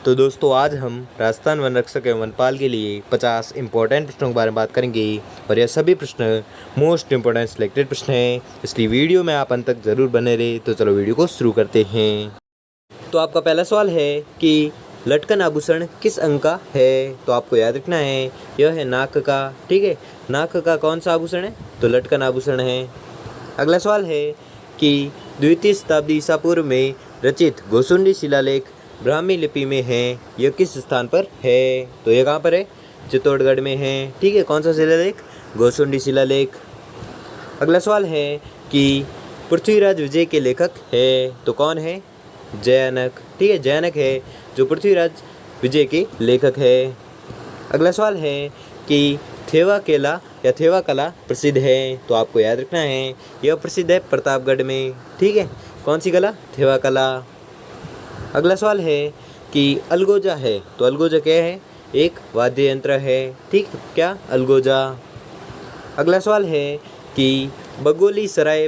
तो दोस्तों आज हम राजस्थान वन रक्षक एवं वनपाल के लिए 50 इंपॉर्टेंट प्रश्नों के बारे में बात करेंगे और यह सभी प्रश्न मोस्ट इंपॉर्टेंट सिलेक्टेड प्रश्न हैं, इसलिए वीडियो में आप अंत तक ज़रूर बने रहे। तो चलो वीडियो को शुरू करते हैं। तो आपका पहला सवाल है कि लटकन आभूषण किस अंग का है? तो आपको याद रखना है यह है नाक का। ठीक है, नाक का कौन सा आभूषण है? तो लटकन आभूषण है। अगला सवाल है कि द्वितीय शताब्दी ईसा पूर्व में रचित गोसुंडी शिलालेख ब्राह्मी लिपि में है, यह किस स्थान पर है? तो यह कहाँ पर है? चित्तौड़गढ़ में है। ठीक है, कौन सा शिलालेख? गोसुंडी शिलालेख। अगला सवाल है कि पृथ्वीराज विजय के लेखक है, तो कौन है? जयानक। ठीक है, जयानक है जो पृथ्वीराज विजय के लेखक है। अगला सवाल है कि थेवा केला या थेवा कला प्रसिद्ध है, तो आपको याद रखना है यह प्रसिद्ध है प्रतापगढ़ में। ठीक है, कौन सी कला? थेवा कला। अगला सवाल है कि अलगोजा है, तो अलगोजा क्या है? एक वाद्य यंत्र है। ठीक, क्या? अलगोजा। अगला सवाल है कि बगोली सराय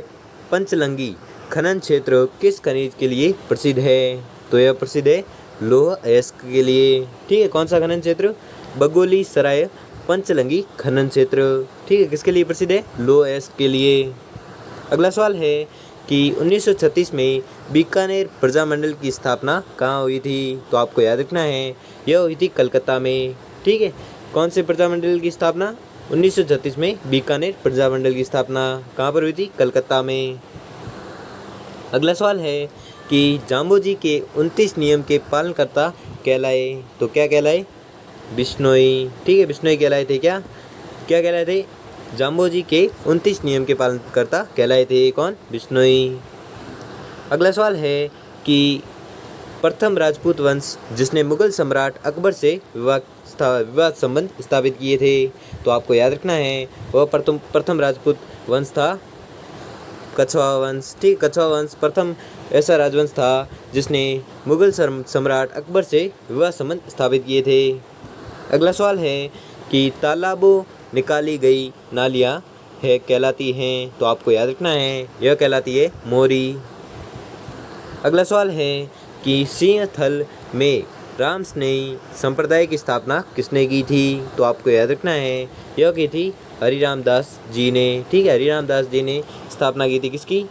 पंचलंगी खनन क्षेत्र किस खनिज के लिए प्रसिद्ध है? तो यह प्रसिद्ध है लौह अयस्क के लिए। ठीक है, कौन सा खनन क्षेत्र? बगोली सराय पंचलंगी खनन क्षेत्र। ठीक है, किसके लिए प्रसिद्ध है? लौह अयस्क के लिए। अगला सवाल है कि 1936 में बीकानेर प्रजामंडल की स्थापना कहाँ हुई थी? तो आपको याद रखना है यह हुई थी कलकत्ता में। ठीक है, कौन से प्रजामंडल की स्थापना? 1936 में बीकानेर प्रजामंडल की स्थापना कहाँ पर हुई थी? कलकत्ता में। अगला सवाल है कि जाम्बोजी के 29 नियम के पालनकर्ता कहलाए, तो क्या कहलाए? बिश्नोई। ठीक है, बिश्नोई कहलाए थे। क्या कहलाए थे? जाम्बोजी के 29 नियम के पालनकर्ता कहलाए थे। कौन? बिश्नोई। अगला सवाल है कि प्रथम राजपूत वंश जिसने मुगल सम्राट अकबर से विवाद संबंध स्थापित किए थे, तो आपको याद रखना है वह प्रथम राजपूत वंश था कछवा वंश। ठीक, कछवा वंश प्रथम ऐसा राजवंश था जिसने मुगल सम्राट अकबर से विवाद संबंध स्थापित किए थे। अगला सवाल है कि तालाबों निकाली गई नालियाँ है कहलाती हैं, तो आपको याद रखना है यह कहलाती है मोरी। अगला सवाल है कि सिंहथल में रामस्नेही संप्रदाय की स्थापना किसने की थी? तो आपको याद रखना है यह की थी हरिराम दास जी ने। ठीक है, हरिराम दास जी ने स्थापना की थी किसकी?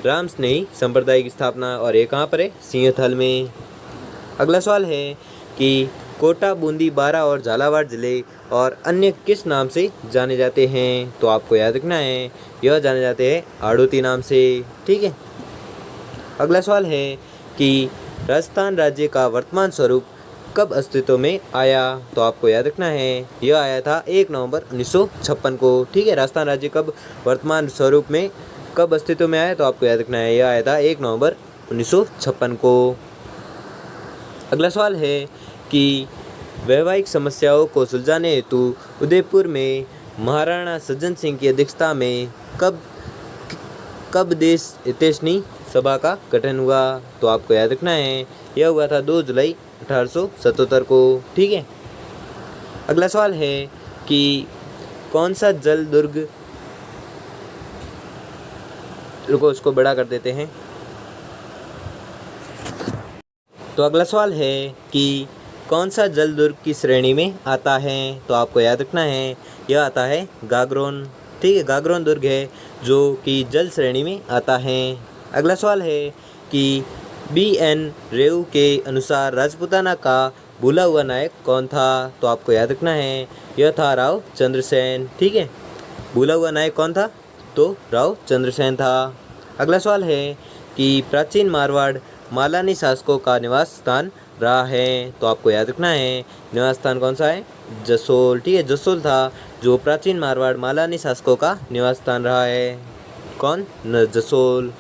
रामस्नेही संप्रदाय की स्थापना, और ये कहाँ पर है? सिंहथल में। अगला सवाल है कि कोटा, बूंदी, बारा और झालावाड़ जिले और अन्य किस नाम से जाने जाते हैं? तो आपको याद रखना है यह जाने जाते हैं हाड़ौती नाम से। ठीक है। अगला सवाल है कि राजस्थान राज्य का वर्तमान स्वरूप कब अस्तित्व में आया? तो आपको याद रखना है यह आया था 1 नवंबर 1956 को। ठीक है, राजस्थान राज्य कब वर्तमान स्वरूप में कब अस्तित्व में आया? तो आपको याद रखना है यह आया था 1 नवंबर 1956 को। अगला सवाल है कि वैवाहिक समस्याओं को सुलझाने हेतु उदयपुर में महाराणा सज्जन सिंह की अध्यक्षता में कब देश हितैषणी सभा का गठन हुआ? तो आपको याद रखना है यह हुआ था 2 जुलाई 1877 को। ठीक है। अगला सवाल है कि कौन सा जल दुर्ग, रुको इसको बड़ा कर देते हैं। तो अगला सवाल है कि कौन सा जल दुर्ग की श्रेणी में आता है? तो आपको याद रखना है यह आता है गागरोन। ठीक है, गागरोन दुर्ग है जो कि जल श्रेणी में आता है। अगला सवाल है कि BN रेऊ के अनुसार राजपूताना का भूला हुआ नायक कौन था? तो आपको याद रखना है यह था राव चंद्रसेन। ठीक है, भूला हुआ नायक कौन था? तो राव चंद्रसेन था। अगला सवाल है कि प्राचीन मारवाड़ मालानी शासकों का निवास स्थान रहा है, तो आपको याद रखना है निवास स्थान कौन सा है? जसोल। ठीक है, जसोल था जो प्राचीन मारवाड़ मालानी शासकों का निवास स्थान रहा है। कौन? जसोल।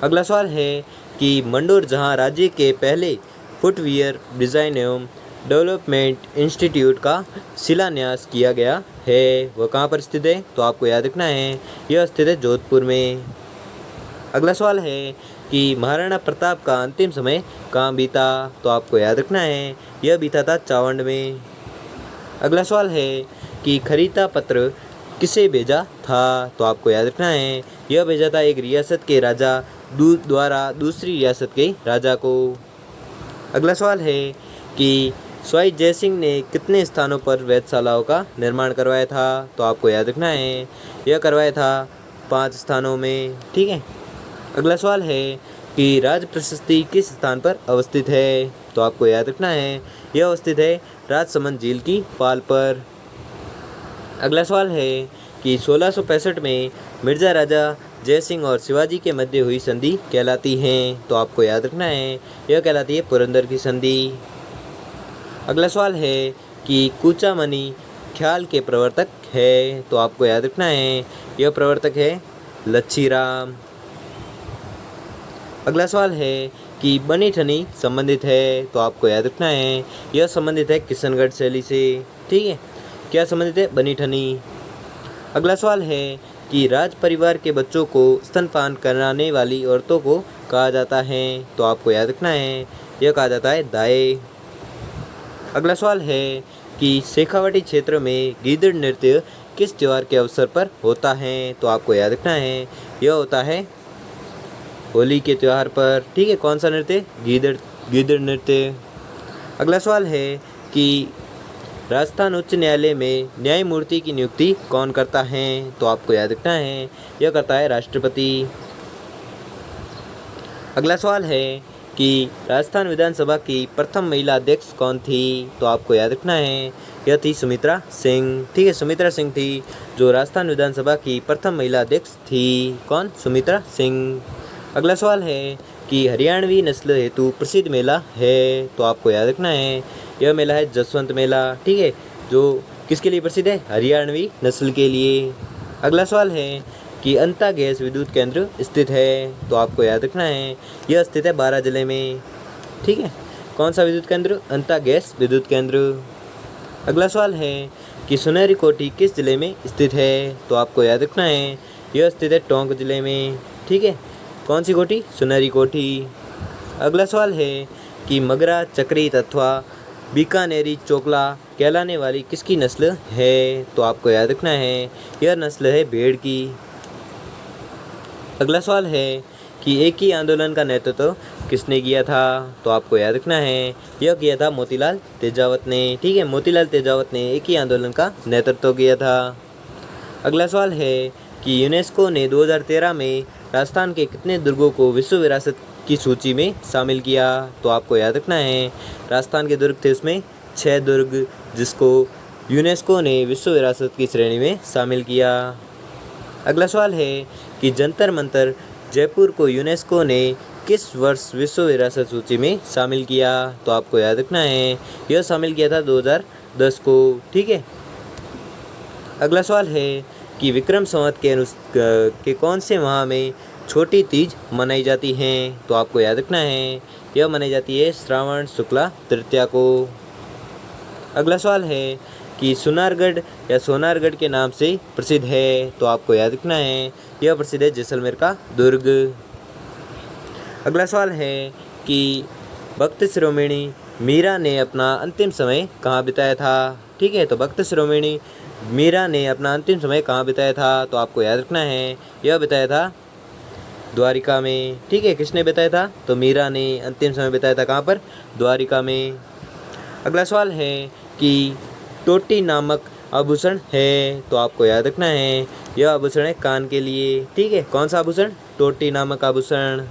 अगला सवाल है कि मंडोर जहां राज्य के पहले फुटवियर डिज़ाइन एवं डेवलपमेंट इंस्टीट्यूट का शिलान्यास किया गया है, वह कहाँ पर स्थित है? तो आपको याद रखना है यह स्थित है जोधपुर में। अगला सवाल है कि महाराणा प्रताप का अंतिम समय कहाँ बीता? तो आपको याद रखना है यह बीता था चावंड में। अगला सवाल है कि खरीदा पत्र किसे भेजा था? तो आपको याद रखना है यह भेजा था एक रियासत के राजा द्वारा दूसरी रियासत के राजा को। अगला सवाल है कि स्वाई जयसिंह ने कितने स्थानों पर वेधशालाओं का निर्माण करवाया था? तो आपको याद रखना है यह करवाया था 5 स्थानों में। ठीक है। अगला सवाल है कि राज प्रशस्ति किस स्थान पर अवस्थित है? तो आपको याद रखना है यह अवस्थित है राजसमंद झील की पाल पर। अगला सवाल है कि 1665 में मिर्जा राजा जयसिंह और शिवाजी के मध्य हुई संधि कहलाती है? तो आपको याद रखना है यह कहलाती है पुरंदर की संधि। अगला सवाल है कि कूचामणि ख्याल के प्रवर्तक है? तो आपको याद रखना है यह प्रवर्तक है लच्छीराम। अगला सवाल है कि बनी ठनी संबंधित है? तो आपको याद रखना है यह संबंधित है किशनगढ़ शैली से। ठीक है। क्या संबंधित है? बनी ठनी। अगला सवाल है कि राज परिवार के बच्चों को स्तनपान कराने वाली औरतों को कहा जाता है? तो आपको याद रखना है यह कहा जाता है दाई। अगला सवाल है कि शेखावाटी क्षेत्र में गीदड़ नृत्य किस त्योहार के अवसर पर होता है? तो आपको याद रखना है यह होता है होली के त्यौहार पर। ठीक है। कौन सा नृत्य? गीदड़ नृत्य। अगला सवाल है कि राजस्थान उच्च न्यायालय में न्यायमूर्ति की नियुक्ति कौन करता है? तो आपको याद रखना है यह करता है राष्ट्रपति। अगला सवाल है कि राजस्थान विधानसभा की प्रथम महिला अध्यक्ष कौन थी? तो आपको याद रखना है यह थी सुमित्रा सिंह। ठीक है। सुमित्रा सिंह थी जो राजस्थान विधानसभा की प्रथम महिला अध्यक्ष थी। कौन? सुमित्रा सिंह। अगला सवाल है कि हरियाणवी नस्ल हेतु प्रसिद्ध मेला है? तो आपको याद रखना है यह मेला है जसवंत मेला। ठीक है। जो किसके लिए प्रसिद्ध है? हरियाणवी नस्ल के लिए। अगला सवाल है कि अंता गैस विद्युत केंद्र स्थित है? तो आपको याद रखना है यह स्थित है बारां जिले में। ठीक है। कौन सा विद्युत केंद्र? अंता गैस विद्युत केंद्र। अगला सवाल है कि सुनहरी कोठी किस जिले में स्थित है? तो आपको याद रखना है यह स्थित है टोंक जिले में। ठीक है। कौन सी कोठी? सुनहरी कोठी। अगला सवाल है कि मगरा चक्रीत अथवा बीकानेरी चोकला कहलाने वाली किसकी नस्ल है? तो आपको याद रखना है यह नस्ल है भेड़ की। अगला सवाल है कि एक ही आंदोलन का नेतृत्व किसने किया था? तो आपको याद रखना है यह किया था मोतीलाल तेजावत ने। ठीक है। मोतीलाल तेजावत ने एक ही आंदोलन का नेतृत्व किया था। अगला सवाल है कि यूनेस्को ने 2013 में राजस्थान के कितने दुर्गों को विश्व विरासत की सूची में शामिल किया? तो आपको याद रखना है राजस्थान के दुर्ग थे उसमें 6 दुर्ग जिसको यूनेस्को ने विश्व विरासत की श्रेणी में शामिल किया। अगला सवाल है कि जंतर मंतर जयपुर को यूनेस्को ने किस वर्ष विश्व विरासत सूची में शामिल किया? तो आपको याद रखना है यह शामिल किया था 2010 को। ठीक है। अगला सवाल है कि विक्रम संवत के कौन से माह में छोटी तीज मनाई जाती है? तो आपको याद रखना है यह मनाई जाती है श्रावण शुक्ला तृतीया को। अगला सवाल है कि सुनारगढ़ या सोनारगढ़ के नाम से प्रसिद्ध है? तो आपको याद रखना है यह प्रसिद्ध है जैसलमेर का दुर्ग। अगला सवाल है कि भक्त शिरोमणि मीरा ने अपना अंतिम समय कहाँ बिताया था? ठीक है। तो भक्त शिरोमणि मीरा ने अपना अंतिम समय कहाँ बिताया था? तो आपको याद रखना है यह बिताया था द्वारिका में। ठीक है। किसने बिताया था? तो मीरा ने अंतिम समय बिताया था कहाँ पर? द्वारिका में। अगला सवाल है कि टोटी नामक आभूषण है? तो आपको याद रखना है यह आभूषण है कान के लिए। ठीक है। कौन सा आभूषण? टोटी नामक आभूषण।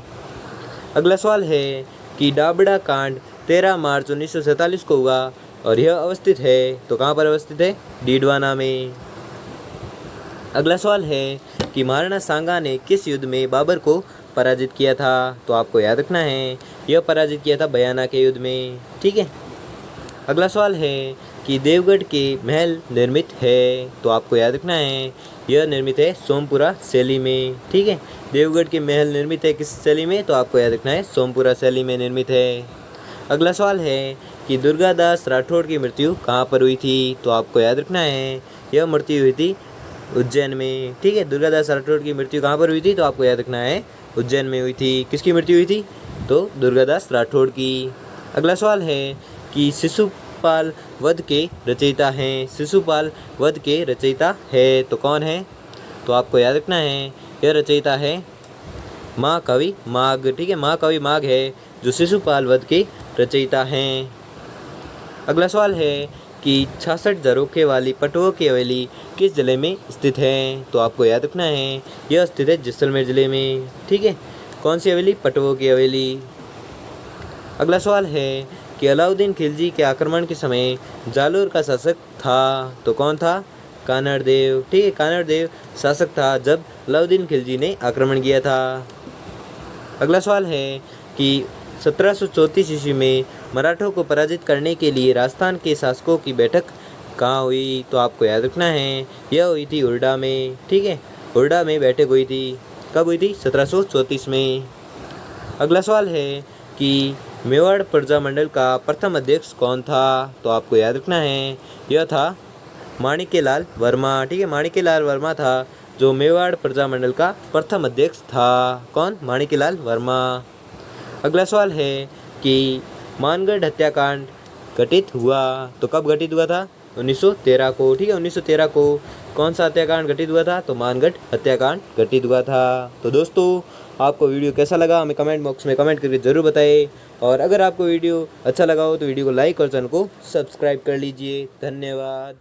अगला सवाल है कि डाबड़ा कांड 13 मार्च 1947 को हुआ और यह अवस्थित है? तो कहाँ पर अवस्थित है? डीडवाना में। अगला सवाल है कि महाराणा सांगा ने किस युद्ध में बाबर को पराजित किया था? तो आपको याद रखना है यह पराजित किया था बयाना के युद्ध में। ठीक है। अगला सवाल है कि देवगढ़ के महल निर्मित है? तो आपको याद रखना है यह निर्मित है सोमपुरा शैली में। ठीक है। देवगढ़ के महल निर्मित है किस शैली में? तो आपको याद रखना है सोमपुरा शैली में निर्मित है। अगला सवाल है कि दुर्गादास राठौड़ की मृत्यु कहाँ पर हुई थी? तो आपको याद रखना है यह मृत्यु हुई थी उज्जैन में। ठीक है। दुर्गादास राठौड़ की मृत्यु कहाँ पर हुई थी? तो आपको याद रखना है उज्जैन में हुई थी। किसकी मृत्यु हुई थी? तो दुर्गादास राठौड़ की। अगला सवाल है कि शिशुपाल वध के रचयिता हैं? शिशुपाल वध के रचयिता है तो कौन है? तो आपको याद रखना है यह रचयिता है महाकवि माघ। ठीक है। महाकवि माघ है जो शिशुपाल वध के रचयिता हैं। अगला सवाल है कि 66 झरोखे वाली पटुआ की हवेली किस ज़िले में स्थित है? तो आपको याद रखना है यह स्थित है जैसलमेर ज़िले में। ठीक है, कौन सी हवेली? पटुआ की हवेली। अगला सवाल है कि अलाउद्दीन खिलजी के आक्रमण के समय जालोर का शासक था, तो कौन था? कानड़ देव। ठीक है, कानड़ देव शासक था जब अलाउद्दीन खिलजी ने आक्रमण किया था। अगला सवाल है कि 1734 ईस्वी में मराठों को पराजित करने के लिए राजस्थान के शासकों की बैठक कहाँ हुई? तो आपको याद रखना है यह हुई थी हुरडा में। ठीक है, हुरडा में बैठक हुई थी। कब हुई थी? 1734 में। अगला सवाल है कि मेवाड़ प्रजा मंडल का प्रथम अध्यक्ष कौन था? तो आपको याद रखना है यह था माणिक्यलाल वर्मा। ठीक है, माणिक्यलाल वर्मा था जो मेवाड़ प्रजा मंडल का प्रथम अध्यक्ष था। कौन? माणिक्यलाल वर्मा। अगला सवाल है कि मानगढ़ हत्याकांड घटित हुआ, तो कब घटित हुआ था? 1913 को। ठीक है, 1913 को कौन सा हत्याकांड घटित हुआ था? तो मानगढ़ हत्याकांड घटित हुआ था। तो दोस्तों, आपको वीडियो कैसा लगा हमें कमेंट बॉक्स में कमेंट करके ज़रूर बताएं, और अगर आपको वीडियो अच्छा लगा हो तो वीडियो को लाइक और चैनल को सब्सक्राइब कर लीजिए। धन्यवाद।